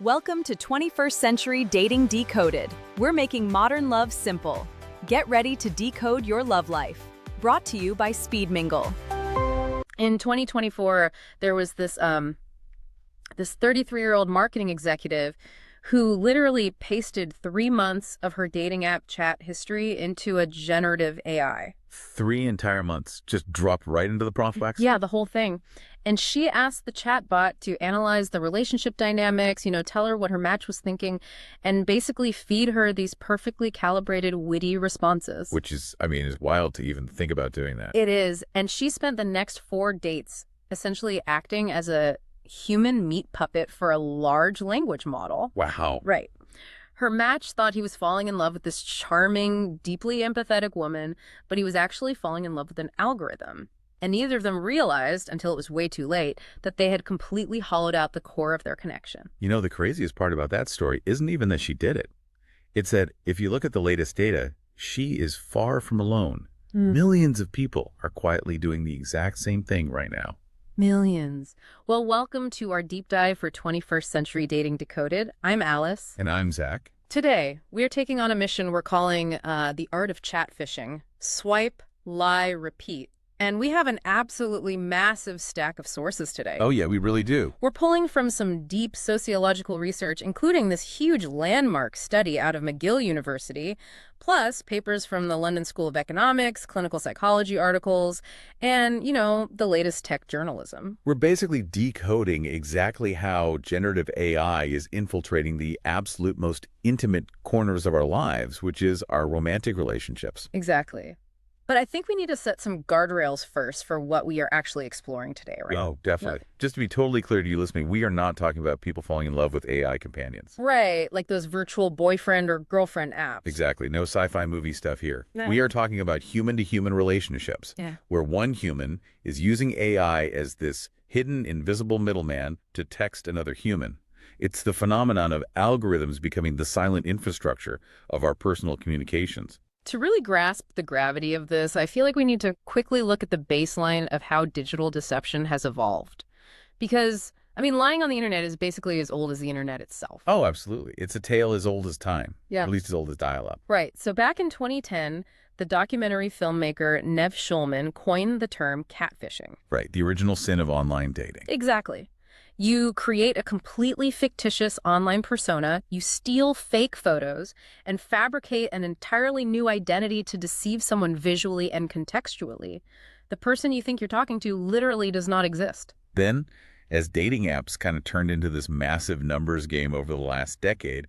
Welcome to 21st Century Dating Decoded. We're making modern love simple. Get ready to decode your love life. Brought to you by Mingle. In 2024, there was this 33-year-old marketing executive who literally pasted 3 months of her dating app chat history into a generative AI. 3 entire months just dropped right into the prompt box? Yeah, the whole thing. And she asked the chatbot to analyze the relationship dynamics, tell her what her match was thinking, and basically feed her these perfectly calibrated, witty responses. Which is wild to even think about doing that. It is. And she spent the next 4 dates essentially acting as a human meat puppet for a large language model. Wow. Right. Her match thought he was falling in love with this charming, deeply empathetic woman, but he was actually falling in love with an algorithm. And neither of them realized, until it was way too late, that they had completely hollowed out the core of their connection. The craziest part about that story isn't even that she did it. It's that if you look at the latest data, she is far from alone. Millions of people are quietly doing the exact same thing right now. Millions. Well, welcome to our deep dive for 21st Century Dating Decoded. I'm Alice. And I'm Zach. Today, we're taking on a mission we're calling the art of chatfishing. Swipe, lie, repeat. And we have an absolutely massive stack of sources today. Oh yeah, we really do. We're pulling from some deep sociological research, including this huge landmark study out of McGill University, plus papers from the London School of Economics, clinical psychology articles, and, the latest tech journalism. We're basically decoding exactly how generative AI is infiltrating the absolute most intimate corners of our lives, which is our romantic relationships. Exactly. But I think we need to set some guardrails first for what we are actually exploring today, right? Oh, definitely. Yeah. Just to be totally clear to you listening, we are not talking about people falling in love with AI companions. Right, like those virtual boyfriend or girlfriend apps. Exactly. No sci-fi movie stuff here. No. We are talking about human-to-human relationships, where one human is using AI as this hidden, invisible middleman to text another human. It's the phenomenon of algorithms becoming the silent infrastructure of our personal communications. To really grasp the gravity of this, I feel like we need to quickly look at the baseline of how digital deception has evolved. Because, lying on the internet is basically as old as the internet itself. Oh, absolutely. It's a tale as old as time. Yeah. At least as old as dial-up. Right. So back in 2010, the documentary filmmaker Nev Schulman coined the term catfishing. Right. The original sin of online dating. Exactly. You create a completely fictitious online persona, you steal fake photos, and fabricate an entirely new identity to deceive someone visually and contextually. The person you think you're talking to literally does not exist. Then, as dating apps kind of turned into this massive numbers game over the last decade,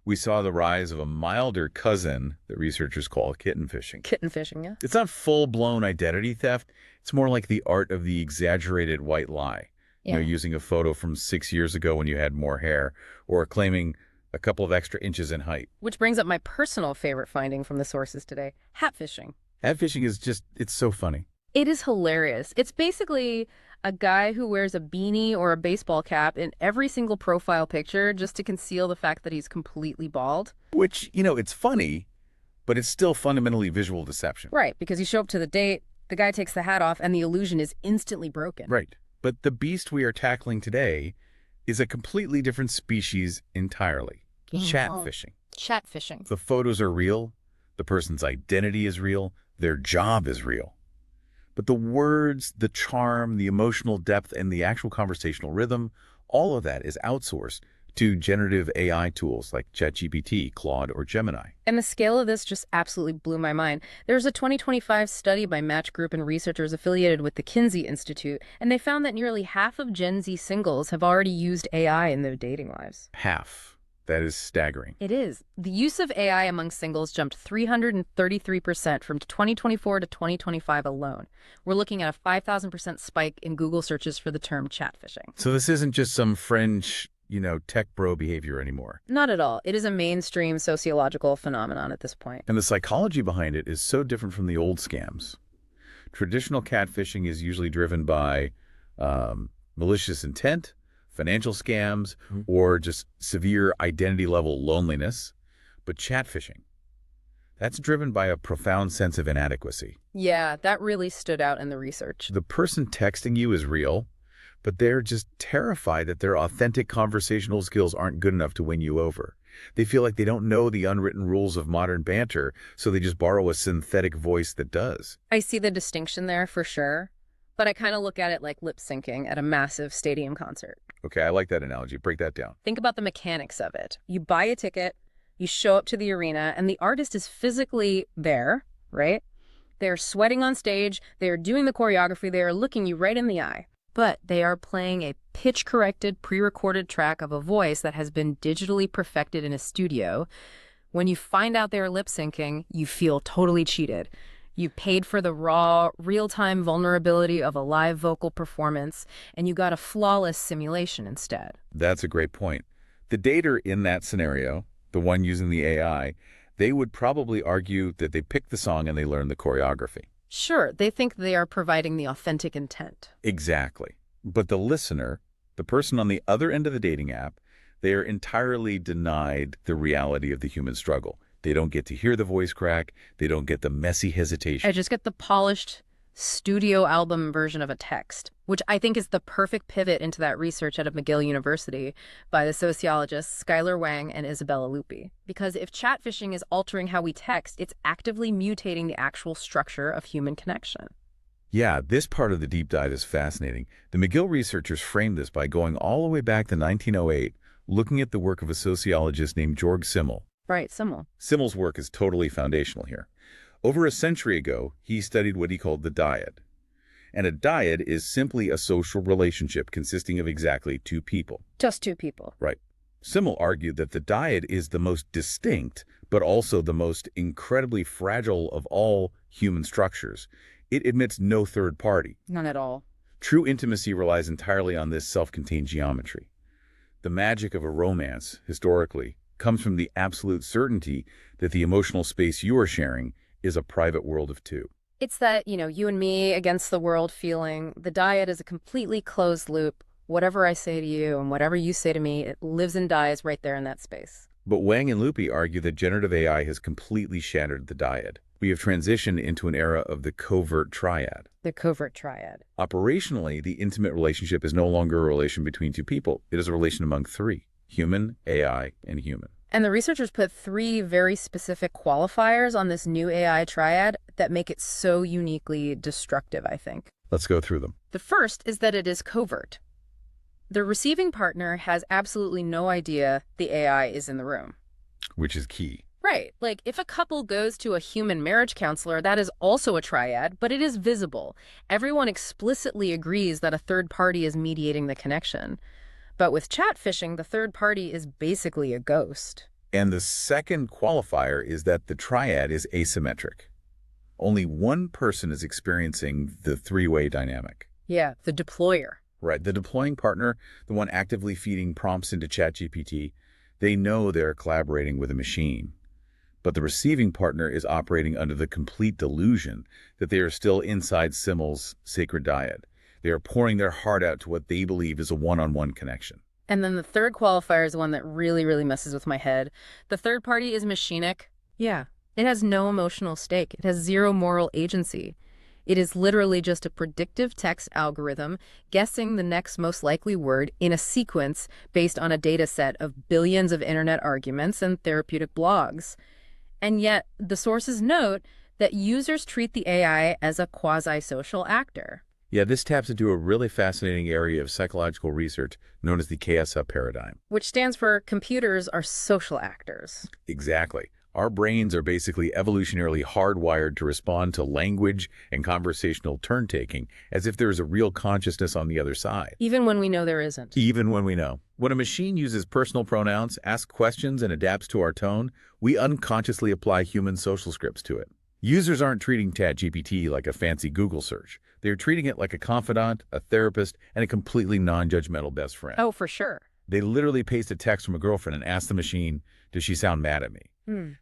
we saw the rise of a milder cousin that researchers call kitten fishing. Kitten fishing, yeah. It's not full-blown identity theft. It's more like the art of the exaggerated white lie. Yeah. Using a photo from 6 years ago when you had more hair, or claiming a couple of extra inches in height. Which brings up my personal favorite finding from the sources today, hatfishing. Hatfishing is it's so funny. It is hilarious. It's basically a guy who wears a beanie or a baseball cap in every single profile picture just to conceal the fact that he's completely bald. Which, it's funny, but it's still fundamentally visual deception. Right, because you show up to the date, the guy takes the hat off, and the illusion is instantly broken. Right. But the beast we are tackling today is a completely different species entirely. Chatfishing. Chatfishing. The photos are real. The person's identity is real. Their job is real. But the words, the charm, the emotional depth, and the actual conversational rhythm, all of that is outsourced to generative AI tools like ChatGPT, Claude, or Gemini. And the scale of this just absolutely blew my mind. There's a 2025 study by Match Group and researchers affiliated with the Kinsey Institute, and they found that nearly half of Gen Z singles have already used AI in their dating lives. Half. That is staggering. It is. The use of AI among singles jumped 333% from 2024 to 2025 alone. We're looking at a 5,000% spike in Google searches for the term chatfishing. So this isn't just some fringe tech bro behavior anymore. Not at all. It is a mainstream sociological phenomenon at this point. And the psychology behind it is so different from the old scams. Traditional catfishing is usually driven by malicious intent, financial scams, or just severe identity-level loneliness. But chatfishing, that's driven by a profound sense of inadequacy. Yeah, that really stood out in the research. The person texting you is real, but they're just terrified that their authentic conversational skills aren't good enough to win you over. They feel like they don't know the unwritten rules of modern banter, so they just borrow a synthetic voice that does. I see the distinction there for sure, but I kind of look at it like lip syncing at a massive stadium concert. Okay, I like that analogy. Break that down. Think about the mechanics of it. You buy a ticket, you show up to the arena, and the artist is physically there, right? They're sweating on stage, they're doing the choreography, they are looking you right in the eye. But they are playing a pitch-corrected, pre-recorded track of a voice that has been digitally perfected in a studio. When you find out they're lip-syncing, you feel totally cheated. You paid for the raw, real-time vulnerability of a live vocal performance, and you got a flawless simulation instead. That's a great point. The dater in that scenario, the one using the AI, they would probably argue that they picked the song and they learned the choreography. Sure, they think they are providing the authentic intent. Exactly. But the listener, the person on the other end of the dating app, they are entirely denied the reality of the human struggle. They don't get to hear the voice crack. They don't get the messy hesitation. I just get the polished studio album version of a text, which I think is the perfect pivot into that research out of McGill University by the sociologists Skylar Wang and Isabella Lupi. Because if chatfishing is altering how we text, it's actively mutating the actual structure of human connection. Yeah, this part of the deep dive is fascinating. The McGill researchers framed this by going all the way back to 1908, looking at the work of a sociologist named Georg Simmel. Right, Simmel. Simmel's work is totally foundational here. Over a century ago, he studied what he called the dyad. And a dyad is simply a social relationship consisting of exactly two people. Just two people. Right. Simmel argued that the dyad is the most distinct, but also the most incredibly fragile of all human structures. It admits no third party. None at all. True intimacy relies entirely on this self-contained geometry. The magic of a romance, historically, comes from the absolute certainty that the emotional space you are sharing is a private world of two. It's that, you and me against the world feeling. The dyad is a completely closed loop. Whatever I say to you and whatever you say to me, it lives and dies right there in that space. But Wang and Lupi argue that generative AI has completely shattered the dyad. We have transitioned into an era of the covert triad. The covert triad. Operationally, the intimate relationship is no longer a relation between two people. It is a relation among three: human, AI, and human. And the researchers put 3 very specific qualifiers on this new AI triad that make it so uniquely destructive, I think. Let's go through them. The first is that it is covert. The receiving partner has absolutely no idea the AI is in the room. Which is key. Right. Like, if a couple goes to a human marriage counselor, that is also a triad, but it is visible. Everyone explicitly agrees that a third party is mediating the connection. But with chatfishing, the third party is basically a ghost. And the second qualifier is that the triad is asymmetric. Only one person is experiencing the three-way dynamic. Yeah, the deployer. Right. The deploying partner, the one actively feeding prompts into ChatGPT, they know they're collaborating with a machine. But the receiving partner is operating under the complete delusion that they are still inside Simmel's sacred dyad. They are pouring their heart out to what they believe is a one-on-one connection. And then the third qualifier is one that really, really messes with my head. The third party is machinic. Yeah. It has no emotional stake. It has zero moral agency. It is literally just a predictive text algorithm guessing the next most likely word in a sequence based on a data set of billions of internet arguments and therapeutic blogs. And yet, the sources note that users treat the AI as a quasi-social actor. Yeah, this taps into a really fascinating area of psychological research known as the KSA paradigm. Which stands for computers are social actors. Exactly. Our brains are basically evolutionarily hardwired to respond to language and conversational turn-taking as if there is a real consciousness on the other side. Even when we know there isn't. Even when we know. When a machine uses personal pronouns, asks questions, and adapts to our tone, we unconsciously apply human social scripts to it. Users aren't treating ChatGPT like a fancy Google search. They're treating it like a confidant, a therapist, and a completely non-judgmental best friend. Oh, for sure. They literally paste a text from a girlfriend and ask the machine, does she sound mad at me?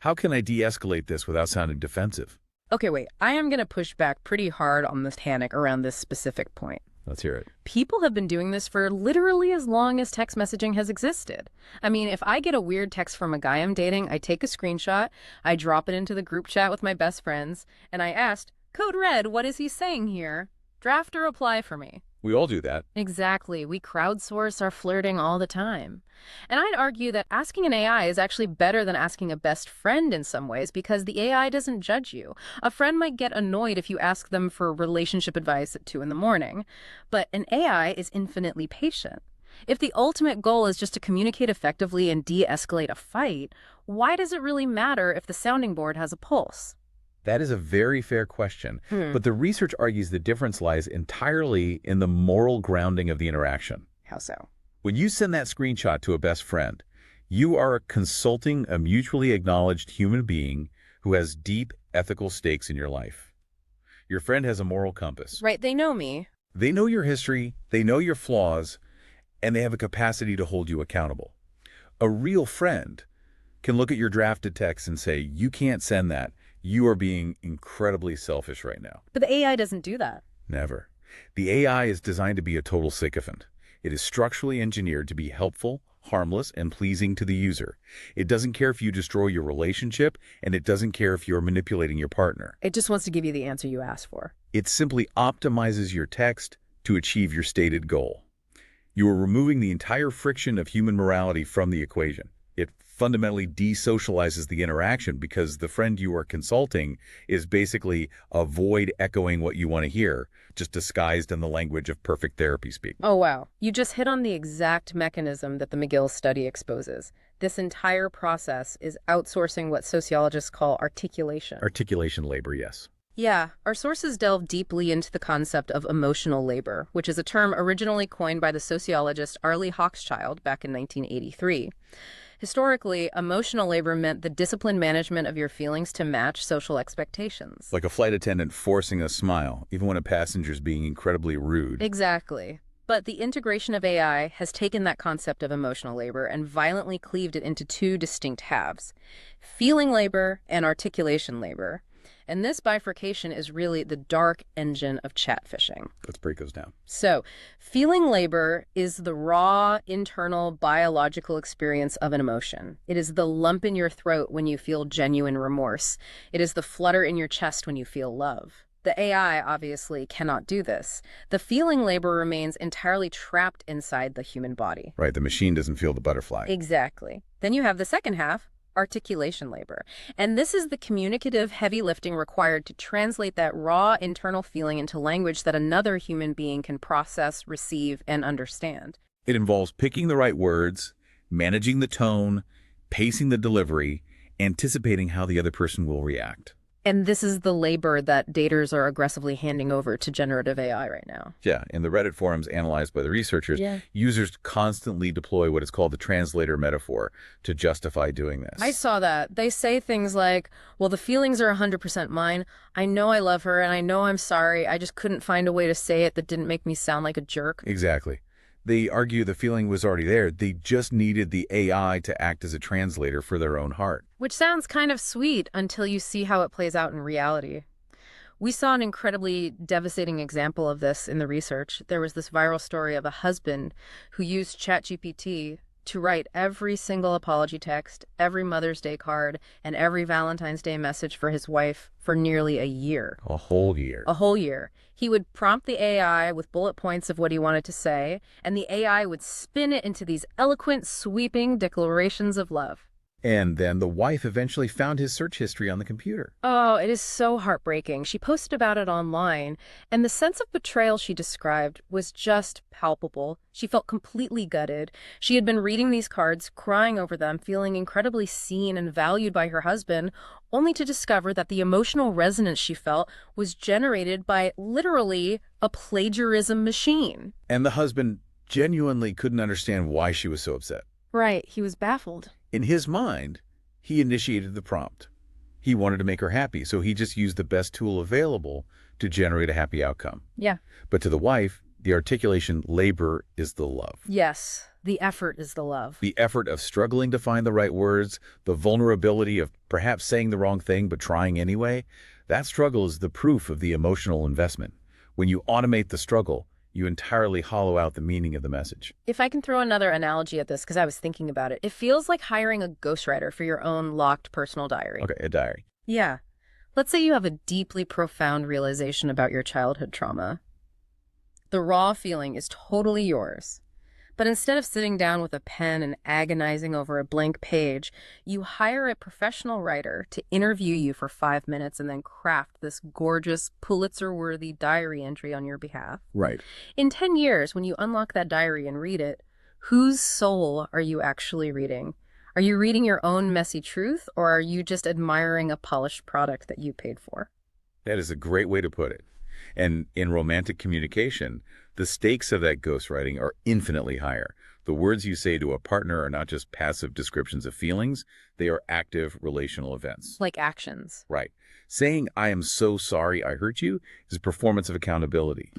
How can I de-escalate this without sounding defensive? Okay, wait. I am going to push back pretty hard on this panic around this specific point. Let's hear it. People have been doing this for literally as long as text messaging has existed. I mean, if I get a weird text from a guy I'm dating, I take a screenshot, I drop it into the group chat with my best friends, and I asked, Code Red, what is he saying here? Draft a reply for me. We all do that. Exactly. We crowdsource our flirting all the time. And I'd argue that asking an AI is actually better than asking a best friend in some ways because the AI doesn't judge you. A friend might get annoyed if you ask them for relationship advice at 2 in the morning, but an AI is infinitely patient. If the ultimate goal is just to communicate effectively and de-escalate a fight, why does it really matter if the sounding board has a pulse? That is a very fair question, Hmm. but the research argues the difference lies entirely in the moral grounding of the interaction. How so? When you send that screenshot to a best friend, you are consulting a mutually acknowledged human being who has deep ethical stakes in your life. Your friend has a moral compass. Right, they know me. They know your history, they know your flaws, and they have a capacity to hold you accountable. A real friend can look at your drafted text and say, you can't send that. You are being incredibly selfish right now. But the AI doesn't do that. Never. The AI is designed to be a total sycophant. It is structurally engineered to be helpful, harmless, and pleasing to the user. It doesn't care if you destroy your relationship, and it doesn't care if you're manipulating your partner. It just wants to give you the answer you asked for. It simply optimizes your text to achieve your stated goal. You are removing the entire friction of human morality from the equation. It fundamentally desocializes the interaction because the friend you are consulting is basically a void echoing what you want to hear, just disguised in the language of perfect therapy speak. Oh, wow. You just hit on the exact mechanism that the McGill study exposes. This entire process is outsourcing what sociologists call articulation. Articulation labor, yes. Yeah, our sources delve deeply into the concept of emotional labor, which is a term originally coined by the sociologist Arlie Hochschild back in 1983. Historically, emotional labor meant the disciplined management of your feelings to match social expectations. Like a flight attendant forcing a smile, even when a passenger's being incredibly rude. Exactly. But the integration of AI has taken that concept of emotional labor and violently cleaved it into two distinct halves: feeling labor and articulation labor. And this bifurcation is really the dark engine of chatfishing. Let's break those down. So, feeling labor is the raw, internal, biological experience of an emotion. It is the lump in your throat when you feel genuine remorse. It is the flutter in your chest when you feel love. The AI obviously cannot do this. The feeling labor remains entirely trapped inside the human body. Right, the machine doesn't feel the butterfly. Exactly. Then you have the second half, articulation labor. And this is the communicative heavy lifting required to translate that raw internal feeling into language that another human being can process, receive, and understand. It involves picking the right words, managing the tone, pacing the delivery, anticipating how the other person will react. And this is the labor that daters are aggressively handing over to generative AI right now. Yeah, in the Reddit forums analyzed by the researchers, users constantly deploy what is called the translator metaphor to justify doing this. I saw that. They say things like, well, the feelings are 100% mine. I know I love her and I know I'm sorry. I just couldn't find a way to say it that didn't make me sound like a jerk. Exactly. They argue the feeling was already there. They just needed the AI to act as a translator for their own heart. Which sounds kind of sweet until you see how it plays out in reality. We saw an incredibly devastating example of this in the research. There was this viral story of a husband who used ChatGPT to write every single apology text, every Mother's Day card, and every Valentine's Day message for his wife for nearly a year. A whole year. A whole year. He would prompt the AI with bullet points of what he wanted to say, and the AI would spin it into these eloquent, sweeping declarations of love. And then the wife eventually found his search history on the computer. Oh, it is so heartbreaking. She posted about it online, and the sense of betrayal she described was just palpable. She felt completely gutted. She had been reading these cards, crying over them, feeling incredibly seen and valued by her husband, only to discover that the emotional resonance she felt was generated by literally a plagiarism machine. And the husband genuinely couldn't understand why she was so upset. Right, he was baffled. In his mind, he initiated the prompt. He wanted to make her happy, so he just used the best tool available to generate a happy outcome. Yeah. But to the wife, the articulation labor is the love. Yes, the effort is the love. The effort of struggling to find the right words, the vulnerability of perhaps saying the wrong thing but trying anyway, that struggle is the proof of the emotional investment. When you automate the struggle, you entirely hollow out the meaning of the message. If I can throw another analogy at this, because I was thinking about it, it feels like hiring a ghostwriter for your own locked personal diary. Okay, a diary. Yeah. Let's say you have a deeply profound realization about your childhood trauma. The raw feeling is totally yours. But instead of sitting down with a pen and agonizing over a blank page, you hire a professional writer to interview you for 5 minutes and then craft this gorgeous, Pulitzer-worthy diary entry on your behalf. Right. In 10 years, when you unlock that diary and read it, whose soul are you actually reading? Are you reading your own messy truth, or are you just admiring a polished product that you paid for? That is a great way to put it. And in romantic communication, the stakes of that ghostwriting are infinitely higher. The words you say to a partner are not just passive descriptions of feelings, they are active relational events. Like actions. Right. Saying, "I am so sorry I hurt you," is a performance of accountability.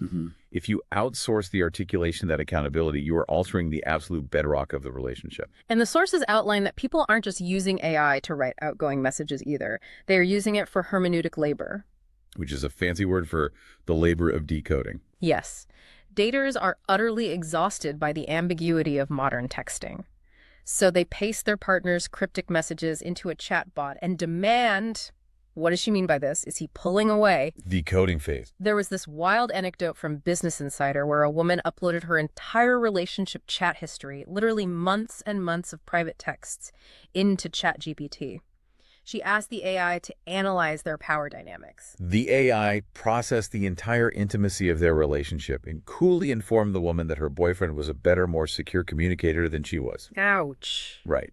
If you outsource the articulation of that accountability, you are altering the absolute bedrock of the relationship. And the sources outline that people aren't just using AI to write outgoing messages either. They are using it for hermeneutic labor. Which is a fancy word for the labor of decoding. Yes. Daters are utterly exhausted by the ambiguity of modern texting. So they paste their partner's cryptic messages into a chatbot and demand, what does she mean by this? Is he pulling away? Decoding phase. There was this wild anecdote from Business Insider where a woman uploaded her entire relationship chat history, literally months and months of private texts, into ChatGPT. She asked the AI to analyze their power dynamics. The AI processed the entire intimacy of their relationship and coolly informed the woman that her boyfriend was a better, more secure communicator than she was. Ouch. Right.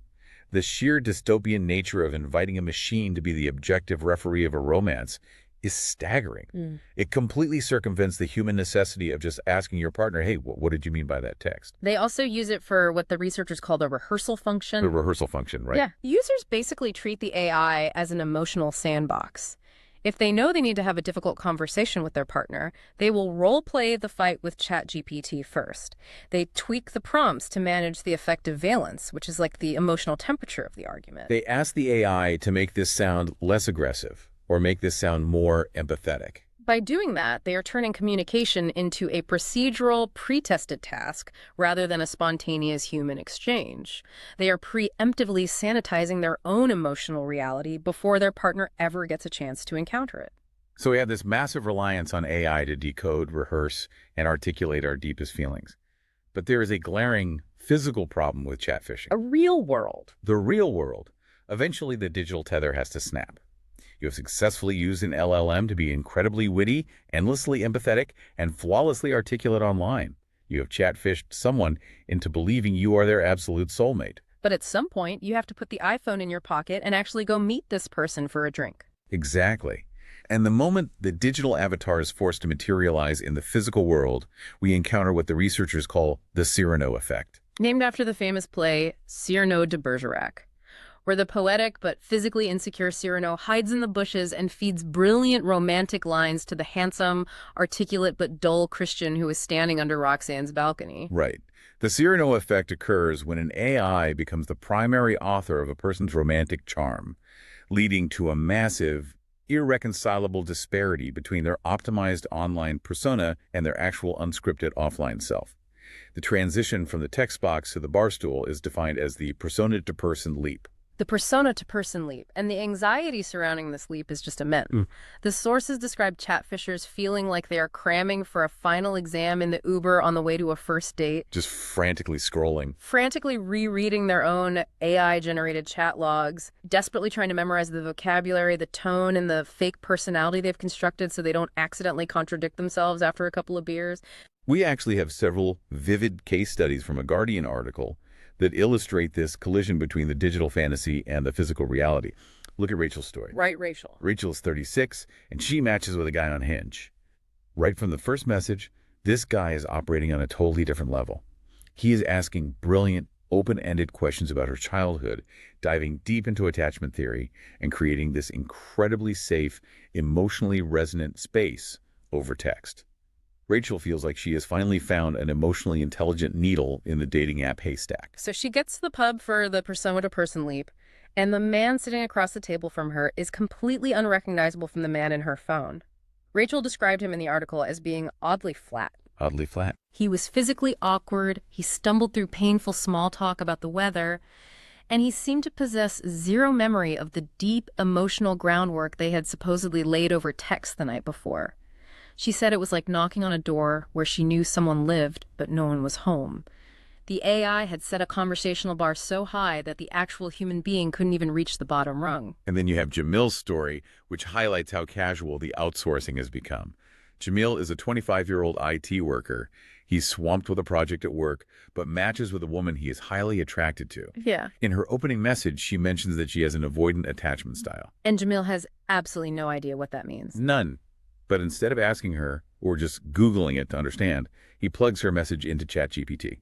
The sheer dystopian nature of inviting a machine to be the objective referee of a romance is staggering. It completely circumvents the human necessity of just asking your partner, "Hey, what did you mean by that text?" They also use it for what the researchers call the rehearsal function. The rehearsal function, right? Yeah. Users basically treat the AI as an emotional sandbox. If they know they need to have a difficult conversation with their partner, they will role-play the fight with ChatGPT first. They tweak the prompts to manage the effective valence, which is like the emotional temperature of the argument. They ask the AI to make this sound less aggressive or make this sound more empathetic. By doing that, they are turning communication into a procedural, pre-tested task rather than a spontaneous human exchange. They are preemptively sanitizing their own emotional reality before their partner ever gets a chance to encounter it. So we have this massive reliance on AI to decode, rehearse, and articulate our deepest feelings. But there is a glaring physical problem with chatfishing. A real world. The real world. Eventually, the digital tether has to snap. You have successfully used an LLM to be incredibly witty, endlessly empathetic, and flawlessly articulate online. You have chatfished someone into believing you are their absolute soulmate. But at some point, you have to put the iPhone in your pocket and actually go meet this person for a drink. Exactly. And the moment the digital avatar is forced to materialize in the physical world, we encounter what the researchers call the Cyrano effect. Named after the famous play Cyrano de Bergerac, where the poetic but physically insecure Cyrano hides in the bushes and feeds brilliant romantic lines to the handsome, articulate but dull Christian who is standing under Roxanne's balcony. Right. The Cyrano effect occurs when an AI becomes the primary author of a person's romantic charm, leading to a massive, irreconcilable disparity between their optimized online persona and their actual unscripted offline self. The transition from the text box to the barstool is defined as the persona-to-person leap. The persona-to-person leap, and the anxiety surrounding this leap is just immense. The sources describe chatfishers feeling like they are cramming for a final exam in the Uber on the way to a first date. Just frantically scrolling. Frantically rereading their own AI-generated chat logs, desperately trying to memorize the vocabulary, the tone, and the fake personality they've constructed so they don't accidentally contradict themselves after a couple of beers. We actually have several vivid case studies from a Guardian article that illustrate this collision between the digital fantasy and the physical reality. Look at Rachel's story. Right, Rachel. Rachel is 36, and she matches with a guy on Hinge. Right from the first message, this guy is operating on a totally different level. He is asking brilliant, open-ended questions about her childhood, diving deep into attachment theory, and creating this incredibly safe, emotionally resonant space over text. Rachel feels like she has finally found an emotionally intelligent needle in the dating app haystack. So she gets to the pub for the persona-to-person leap, and the man sitting across the table from her is completely unrecognizable from the man in her phone. Rachel described him in the article as being oddly flat. Oddly flat. He was physically awkward, he stumbled through painful small talk about the weather, and he seemed to possess zero memory of the deep emotional groundwork they had supposedly laid over text the night before. She said it was like knocking on a door where she knew someone lived, but no one was home. The AI had set a conversational bar so high that the actual human being couldn't even reach the bottom rung. And then you have Jamil's story, which highlights how casual the outsourcing has become. Jamil is a 25-year-old IT worker. He's swamped with a project at work, but matches with a woman he is highly attracted to. Yeah. In her opening message, she mentions that she has an avoidant attachment style. And Jamil has absolutely no idea what that means. None. But instead of asking her, or just Googling it to understand, he plugs her message into ChatGPT.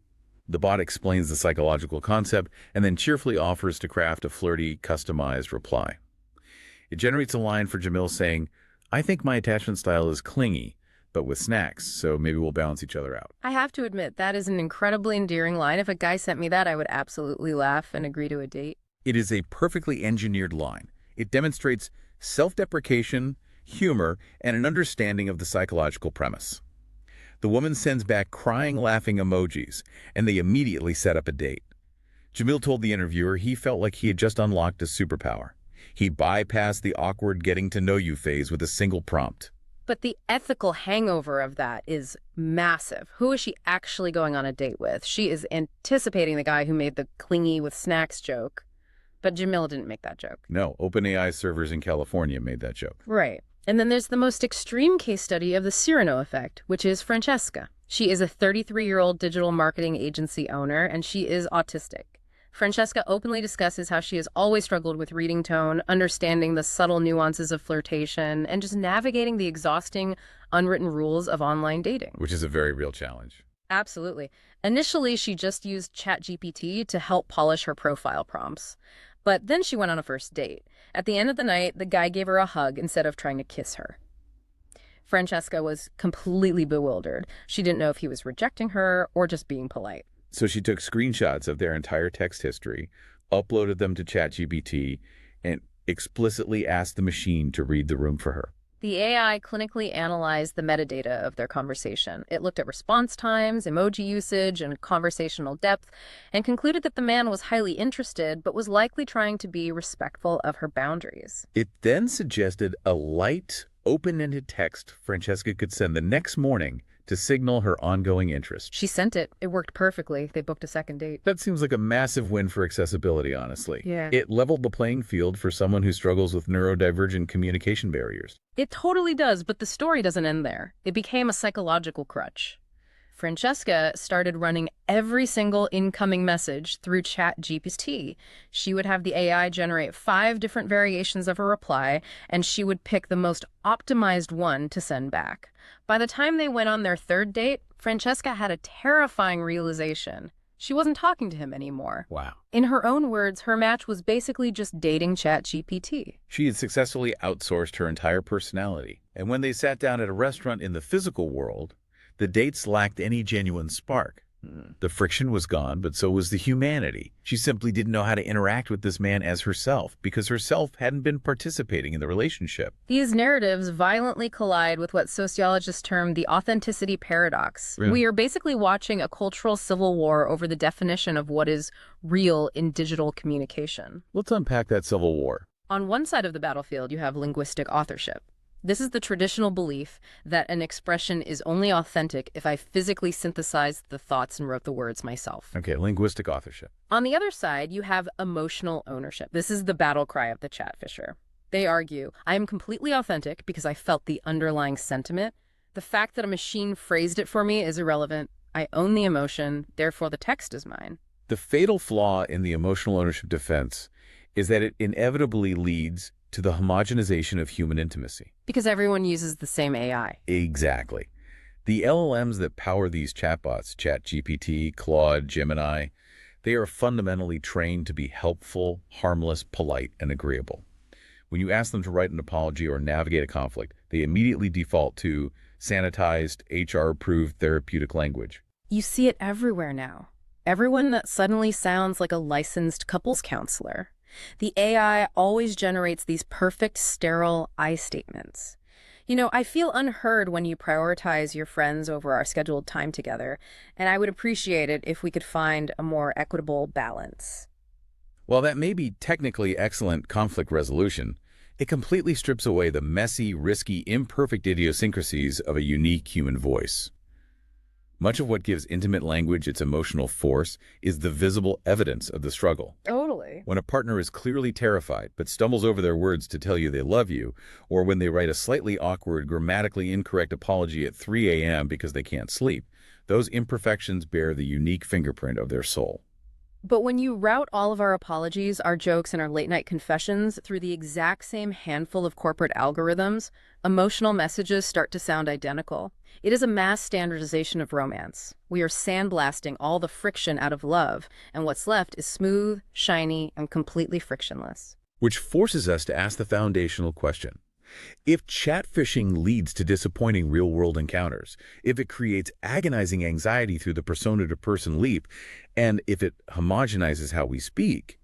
The bot explains the psychological concept and then cheerfully offers to craft a flirty, customized reply. It generates a line for Jamil saying, "I think my attachment style is clingy, but with snacks, so maybe we'll balance each other out." I have to admit, that is an incredibly endearing line. If a guy sent me that, I would absolutely laugh and agree to a date. It is a perfectly engineered line. It demonstrates self-deprecation, humor, and an understanding of the psychological premise. The woman sends back crying, laughing emojis, and they immediately set up a date. Jamil told the interviewer he felt like he had just unlocked a superpower. He bypassed the awkward getting-to-know-you phase with a single prompt. But the ethical hangover of that is massive. Who is she actually going on a date with? She is anticipating the guy who made the clingy with snacks joke. But Jamil didn't make that joke. No, OpenAI servers in California made that joke. Right. And then there's the most extreme case study of the Cyrano effect, which is Francesca. She is a 33-year-old digital marketing agency owner, and she is autistic. Francesca openly discusses how she has always struggled with reading tone, understanding the subtle nuances of flirtation, and just navigating the exhausting, unwritten rules of online dating. Which is a very real challenge. Absolutely. Initially, she just used ChatGPT to help polish her profile prompts. But then she went on a first date. At the end of the night, the guy gave her a hug instead of trying to kiss her. Francesca was completely bewildered. She didn't know if he was rejecting her or just being polite. So she took screenshots of their entire text history, uploaded them to ChatGPT, and explicitly asked the machine to read the room for her. The AI clinically analyzed the metadata of their conversation. It looked at response times, emoji usage, and conversational depth, and concluded that the man was highly interested, but was likely trying to be respectful of her boundaries. It then suggested a light, open-ended text Francesca could send the next morning to signal her ongoing interest. She sent it. It worked perfectly. They booked a second date. That seems like a massive win for accessibility, honestly. Yeah. It leveled the playing field for someone who struggles with neurodivergent communication barriers. It totally does, but the story doesn't end there. It became a psychological crutch. Francesca started running every single incoming message through ChatGPT. She would have the AI generate 5 different variations of a reply, and she would pick the most optimized one to send back. By the time they went on their third date, Francesca had a terrifying realization. She wasn't talking to him anymore. Wow. In her own words, her match was basically just dating ChatGPT. She had successfully outsourced her entire personality. And when they sat down at a restaurant in the physical world, the dates lacked any genuine spark. The friction was gone, but so was the humanity. She simply didn't know how to interact with this man as herself because herself hadn't been participating in the relationship. These narratives violently collide with what sociologists term the authenticity paradox. Really? We are basically watching a cultural civil war over the definition of what is real in digital communication. Let's unpack that civil war. On one side of the battlefield, you have linguistic authorship. This is the traditional belief that an expression is only authentic if I physically synthesized the thoughts and wrote the words myself. Okay, linguistic authorship. On the other side, you have emotional ownership. This is the battle cry of the Chatfisher. They argue, I am completely authentic because I felt the underlying sentiment. The fact that a machine phrased it for me is irrelevant. I own the emotion, therefore the text is mine. The fatal flaw in the emotional ownership defense is that it inevitably leads to the homogenization of human intimacy. Because everyone uses the same AI. Exactly. The LLMs that power these chatbots, ChatGPT, Claude, Gemini, they are fundamentally trained to be helpful, harmless, polite, and agreeable. When you ask them to write an apology or navigate a conflict, they immediately default to sanitized, HR-approved therapeutic language. You see it everywhere now. Everyone that suddenly sounds like a licensed couples counselor. The AI always generates these perfect, sterile I statements. You know, I feel unheard when you prioritize your friends over our scheduled time together, and I would appreciate it if we could find a more equitable balance. While that may be technically excellent conflict resolution, It completely strips away the messy, risky, imperfect idiosyncrasies of a unique human voice. Much of what gives intimate language its emotional force is the visible evidence of the struggle. Totally. When a partner is clearly terrified but stumbles over their words to tell you they love you, or when they write a slightly awkward, grammatically incorrect apology at 3 a.m. because they can't sleep, those imperfections bear the unique fingerprint of their soul. But when you route all of our apologies, our jokes, and our late-night confessions through the exact same handful of corporate algorithms, emotional messages start to sound identical. It is a mass standardization of romance. We are sandblasting all the friction out of love, and what's left is smooth, shiny, and completely frictionless. Which forces us to ask the foundational question. If chatfishing leads to disappointing real-world encounters, if it creates agonizing anxiety through the persona-to-person leap, and if it homogenizes how we speak,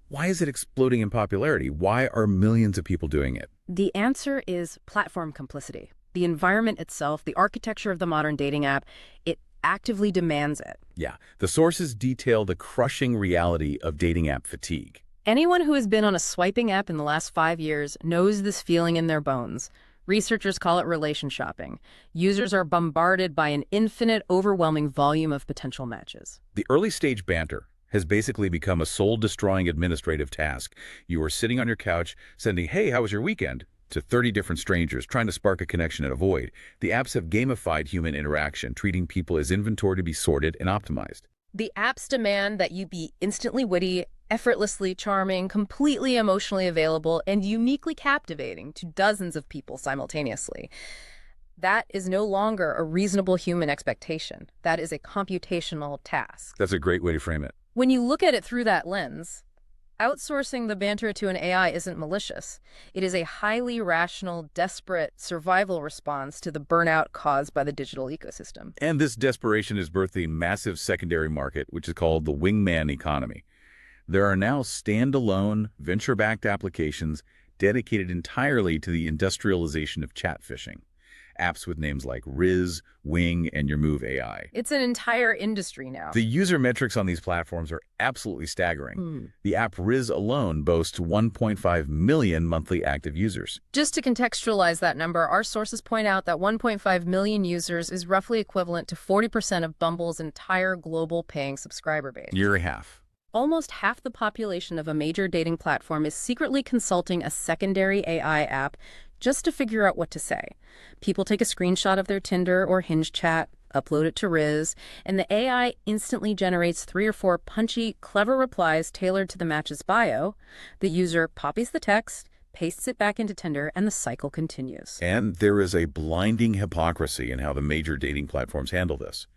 why is it exploding in popularity? Why are millions of people doing it? The answer is platform complicity. The environment itself, the architecture of the modern dating app, it actively demands it. Yeah, the sources detail the crushing reality of dating app fatigue. Anyone who has been on a swiping app in the last 5 years knows this feeling in their bones. Researchers call it relation shopping. Users are bombarded by an infinite, overwhelming volume of potential matches. The early-stage banter has basically become a soul-destroying administrative task. You are sitting on your couch, sending, "Hey, how was your weekend?" to 30 different strangers, trying to spark a connection at a void. The apps have gamified human interaction, treating people as inventory to be sorted and optimized. The apps demand that you be instantly witty, effortlessly charming, completely emotionally available, and uniquely captivating to dozens of people simultaneously. That is no longer a reasonable human expectation. That is a computational task. That's a great way to frame it. When you look at it through that lens, outsourcing the banter to an AI isn't malicious. It is a highly rational, desperate survival response to the burnout caused by the digital ecosystem. And this desperation has birthed a massive secondary market, which is called the wingman economy. There are now standalone, venture-backed applications dedicated entirely to the industrialization of chatfishing. Apps with names like Riz, Wing, and Your Move AI. It's an entire industry now. The user metrics on these platforms are absolutely staggering. The app Riz alone boasts 1.5 million monthly active users. Just to contextualize that number, our sources point out that 1.5 million users is roughly equivalent to 40% of Bumble's entire global paying subscriber base. Nearly half. Almost half the population of a major dating platform is secretly consulting a secondary AI app just to figure out what to say. People take a screenshot of their Tinder or Hinge chat, upload it to Riz, and the AI instantly generates 3 or 4 punchy, clever replies tailored to the match's bio. The user copies the text, pastes it back into Tinder, and the cycle continues. And there is a blinding hypocrisy in how the major dating platforms handle this.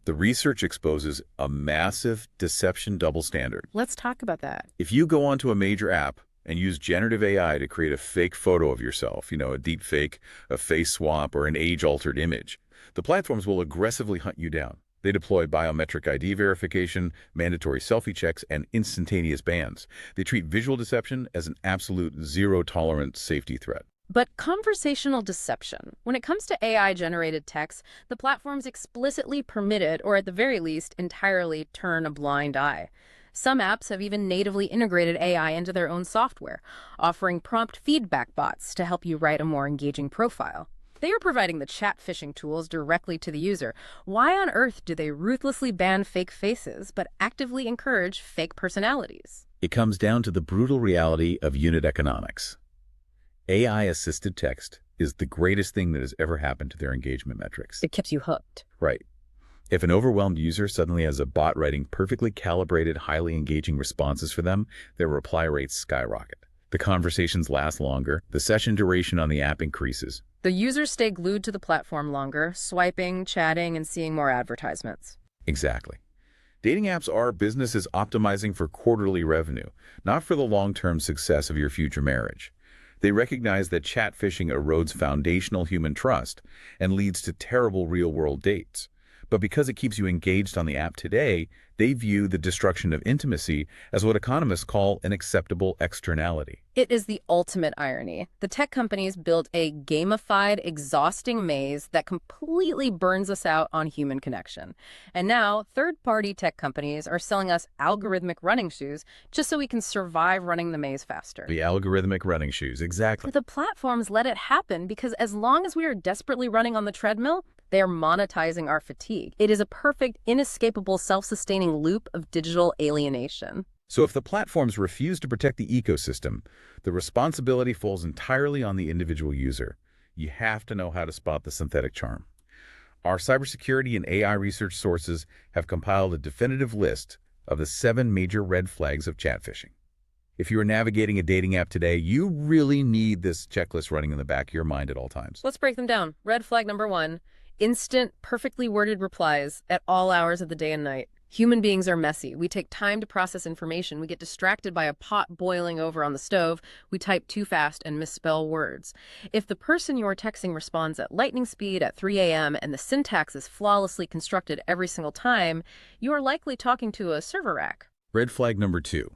The research exposes a massive deception double standard. Let's talk about that. If you go onto a major app and use generative AI to create a fake photo of yourself, a deep fake, a face swap, or an age-altered image, the platforms will aggressively hunt you down. They deploy biometric ID verification, mandatory selfie checks, and instantaneous bans. They treat visual deception as an absolute zero-tolerance safety threat. But conversational deception. When it comes to AI-generated text, the platforms explicitly permit it, or at the very least, entirely turn a blind eye. Some apps have even natively integrated AI into their own software, offering prompt feedback bots to help you write a more engaging profile. They are providing the chat phishing tools directly to the user. Why on earth do they ruthlessly ban fake faces, but actively encourage fake personalities? It comes down to the brutal reality of unit economics. AI-assisted text is the greatest thing that has ever happened to their engagement metrics. It keeps you hooked. Right. If an overwhelmed user suddenly has a bot writing perfectly calibrated, highly engaging responses for them, their reply rates skyrocket. The conversations last longer, the session duration on the app increases. The users stay glued to the platform longer, swiping, chatting, and seeing more advertisements. Exactly. Dating apps are businesses optimizing for quarterly revenue, not for the long-term success of your future marriage. They recognize that chat phishing erodes foundational human trust and leads to terrible real-world dates. But because it keeps you engaged on the app today, they view the destruction of intimacy as what economists call an acceptable externality. It is the ultimate irony. The tech companies built a gamified, exhausting maze that completely burns us out on human connection. And now, third-party tech companies are selling us algorithmic running shoes just so we can survive running the maze faster. The algorithmic running shoes, exactly. The platforms let it happen because as long as we are desperately running on the treadmill, they are monetizing our fatigue. It is a perfect, inescapable, self-sustaining loop of digital alienation. So if the platforms refuse to protect the ecosystem, the responsibility falls entirely on the individual user. You have to know how to spot the synthetic charm. Our cybersecurity and AI research sources have compiled a definitive list of the 7 major red flags of chatfishing. If you are navigating a dating app today, you really need this checklist running in the back of your mind at all times. Let's break them down. Red flag number 1, instant, perfectly worded replies at all hours of the day and night. Human beings are messy. We take time to process information. We get distracted by a pot boiling over on the stove. We type too fast and misspell words. If the person you are texting responds at lightning speed at 3 a.m. and the syntax is flawlessly constructed every single time, you are likely talking to a server rack. Red flag number 2,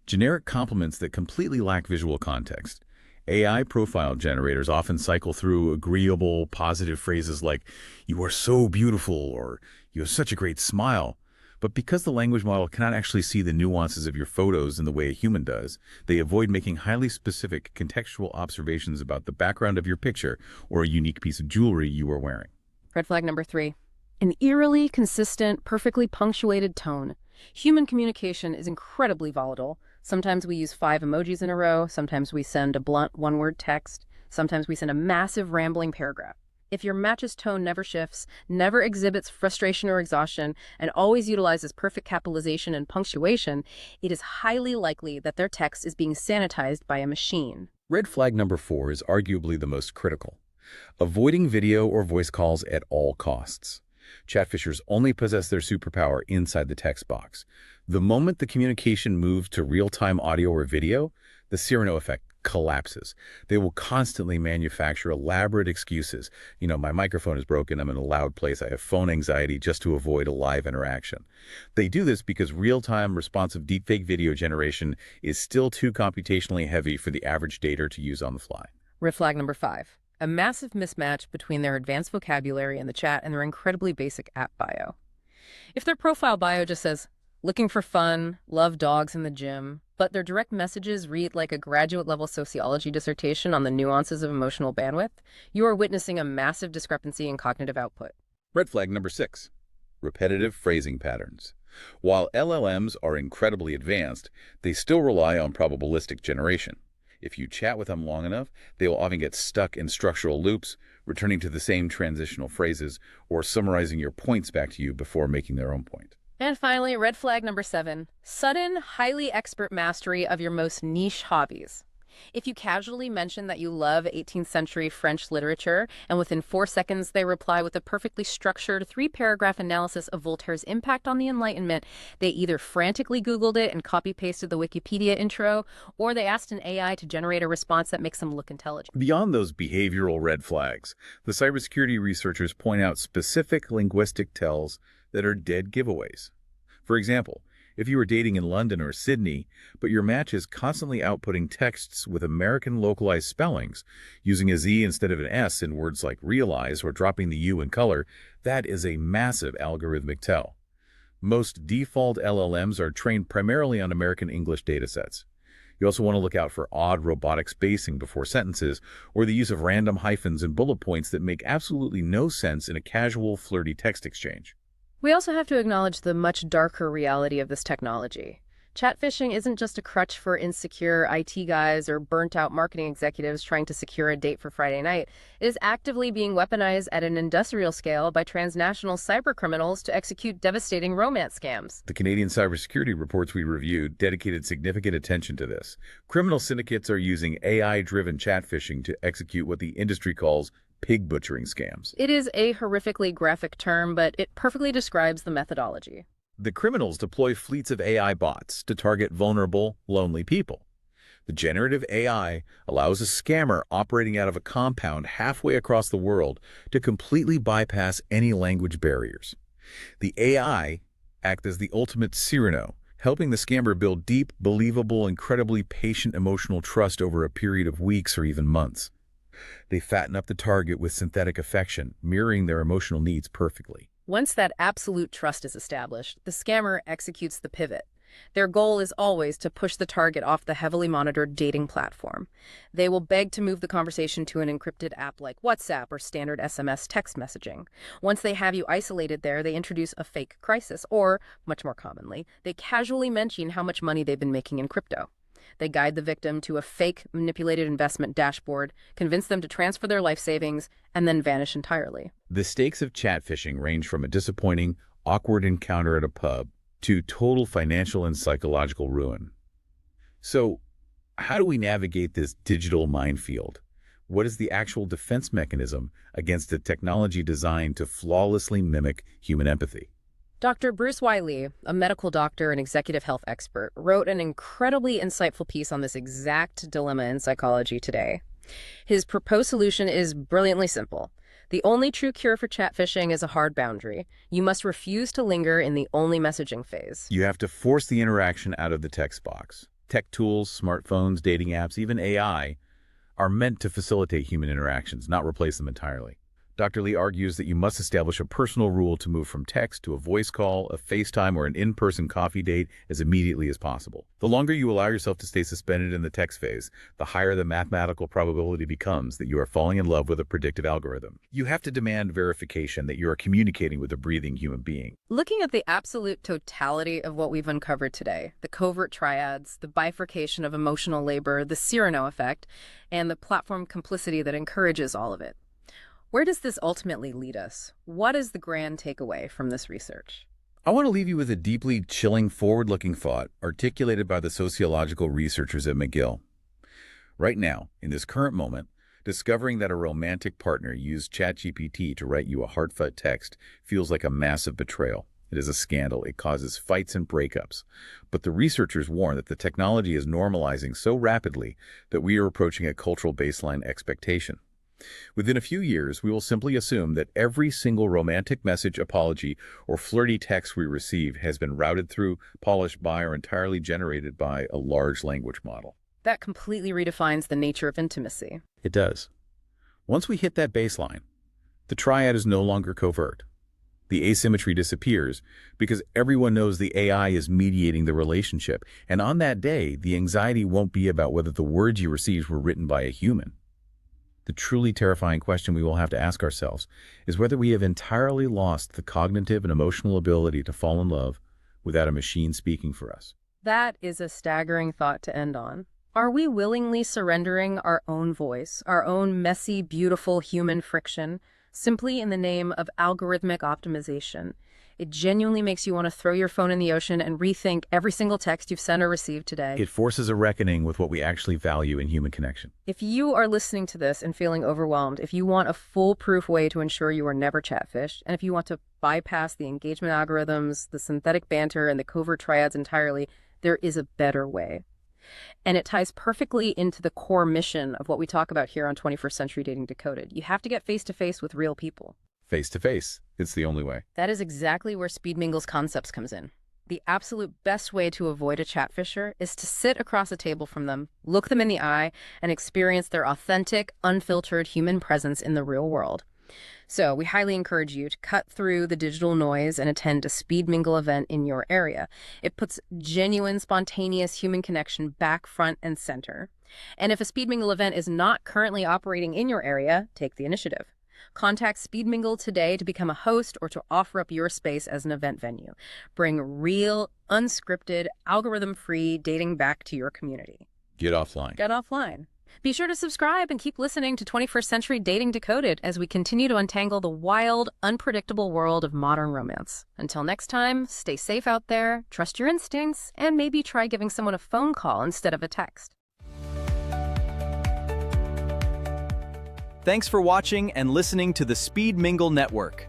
generic compliments that completely lack visual context. AI profile generators often cycle through agreeable, positive phrases like, "You are so beautiful," or "You have such a great smile." But because the language model cannot actually see the nuances of your photos in the way a human does, they avoid making highly specific contextual observations about the background of your picture or a unique piece of jewelry you are wearing. Red flag number 3, an eerily consistent, perfectly punctuated tone. Human communication is incredibly volatile. Sometimes we use 5 emojis in a row. Sometimes we send a blunt one-word text. Sometimes we send a massive rambling paragraph. If your match's tone never shifts, never exhibits frustration or exhaustion, and always utilizes perfect capitalization and punctuation, it is highly likely that their text is being sanitized by a machine. Red flag number 4 is arguably the most critical. Avoiding video or voice calls at all costs. Chatfishers only possess their superpower inside the text box. The moment the communication moves to real-time audio or video, the Cyrano effect collapses. They will constantly manufacture elaborate excuses. My microphone is broken, I'm in a loud place, I have phone anxiety, just to avoid a live interaction. They do this because real-time responsive deepfake video generation is still too computationally heavy for the average dater to use on the fly. Red flag number 5, a massive mismatch between their advanced vocabulary in the chat and their incredibly basic app bio. If their profile bio just says, "Looking for fun, love dogs in the gym," but their direct messages read like a graduate-level sociology dissertation on the nuances of emotional bandwidth, you are witnessing a massive discrepancy in cognitive output. Red flag number 6, repetitive phrasing patterns. While LLMs are incredibly advanced, they still rely on probabilistic generation. If you chat with them long enough, they will often get stuck in structural loops, returning to the same transitional phrases or summarizing your points back to you before making their own point. And finally, red flag number 7, sudden, highly expert mastery of your most niche hobbies. If you casually mention that you love 18th century French literature, and within 4 seconds they reply with a perfectly structured 3-paragraph analysis of Voltaire's impact on the Enlightenment, they either frantically Googled it and copy-pasted the Wikipedia intro, or they asked an AI to generate a response that makes them look intelligent. Beyond those behavioral red flags, the cybersecurity researchers point out specific linguistic tells that are dead giveaways. For example, if you are dating in London or Sydney, but your match is constantly outputting texts with American localized spellings, using a Z instead of an S in words like realize or dropping the U in color, that is a massive algorithmic tell. Most default LLMs are trained primarily on American English datasets. You also want to look out for odd robotic spacing before sentences or the use of random hyphens and bullet points that make absolutely no sense in a casual, flirty text exchange. We also have to acknowledge the much darker reality of this technology. Chatfishing isn't just a crutch for insecure IT guys or burnt-out marketing executives trying to secure a date for Friday night. It is actively being weaponized at an industrial scale by transnational cybercriminals to execute devastating romance scams. The Canadian cybersecurity reports we reviewed dedicated significant attention to this. Criminal syndicates are using AI-driven chatfishing to execute what the industry calls pig butchering scams. It is a horrifically graphic term, but it perfectly describes the methodology. The criminals deploy fleets of AI bots to target vulnerable, lonely people. The generative AI allows a scammer operating out of a compound halfway across the world to completely bypass any language barriers. The AI acts as the ultimate Cyrano, helping the scammer build deep, believable, incredibly patient emotional trust over a period of weeks or even months. They fatten up the target with synthetic affection, mirroring their emotional needs perfectly. Once that absolute trust is established, the scammer executes the pivot. Their goal is always to push the target off the heavily monitored dating platform. They will beg to move the conversation to an encrypted app like WhatsApp or standard SMS text messaging. Once they have you isolated there, they introduce a fake crisis, or, much more commonly, they casually mention how much money they've been making in crypto. They guide the victim to a fake, manipulated investment dashboard, convince them to transfer their life savings, and then vanish entirely. The stakes of chatfishing range from a disappointing, awkward encounter at a pub to total financial and psychological ruin. So, how do we navigate this digital minefield? What is the actual defense mechanism against a technology designed to flawlessly mimic human empathy? Dr. Bruce Wiley, a medical doctor and executive health expert, wrote an incredibly insightful piece on this exact dilemma in Psychology Today. His proposed solution is brilliantly simple. The only true cure for chatfishing is a hard boundary. You must refuse to linger in the only messaging phase. You have to force the interaction out of the text box. Tech tools, smartphones, dating apps, even AI are meant to facilitate human interactions, not replace them entirely. Dr. Lee argues that you must establish a personal rule to move from text to a voice call, a FaceTime, or an in-person coffee date as immediately as possible. The longer you allow yourself to stay suspended in the text phase, the higher the mathematical probability becomes that you are falling in love with a predictive algorithm. You have to demand verification that you are communicating with a breathing human being. Looking at the absolute totality of what we've uncovered today, the covert triads, the bifurcation of emotional labor, the Cyrano effect, and the platform complicity that encourages all of it, where does this ultimately lead us? What is the grand takeaway from this research? I want to leave you with a deeply chilling, forward-looking thought articulated by the sociological researchers at McGill. Right now, in this current moment, discovering that a romantic partner used ChatGPT to write you a heartfelt text feels like a massive betrayal. It is a scandal. It causes fights and breakups. But the researchers warn that the technology is normalizing so rapidly that we are approaching a cultural baseline expectation. Within a few years, we will simply assume that every single romantic message, apology, or flirty text we receive has been routed through, polished by, or entirely generated by a large language model. That completely redefines the nature of intimacy. It does. Once we hit that baseline, the triad is no longer covert. The asymmetry disappears because everyone knows the AI is mediating the relationship, and on that day, the anxiety won't be about whether the words you received were written by a human. The truly terrifying question we will have to ask ourselves is whether we have entirely lost the cognitive and emotional ability to fall in love without a machine speaking for us. That is a staggering thought to end on. Are we willingly surrendering our own voice, our own messy, beautiful human friction, simply in the name of algorithmic optimization? It genuinely makes you want to throw your phone in the ocean and rethink every single text you've sent or received today. It forces a reckoning with what we actually value in human connection. If you are listening to this and feeling overwhelmed, if you want a foolproof way to ensure you are never chatfished, and if you want to bypass the engagement algorithms, the synthetic banter, and the covert triads entirely, there is a better way. And it ties perfectly into the core mission of what we talk about here on 21st Century Dating Decoded. You have to get face-to-face with real people. Face-to-face. It's the only way. That is exactly where Speed Mingle's concepts comes in. The absolute best way to avoid a chatfisher is to sit across a table from them, look them in the eye, and experience their authentic, unfiltered human presence in the real world. So we highly encourage you to cut through the digital noise and attend a Speed Mingle event in your area. It puts genuine, spontaneous human connection back front and center. And if a Speed Mingle event is not currently operating in your area, take the initiative. Contact Speed Mingle today to become a host or to offer up your space as an event venue. Bring real, unscripted, algorithm-free dating back to your community. Get offline. Get offline. Be sure to subscribe and keep listening to 21st Century Dating Decoded as we continue to untangle the wild, unpredictable world of modern romance. Until next time, stay safe out there, trust your instincts, and maybe try giving someone a phone call instead of a text. Thanks for watching and listening to the Speed Mingle Network.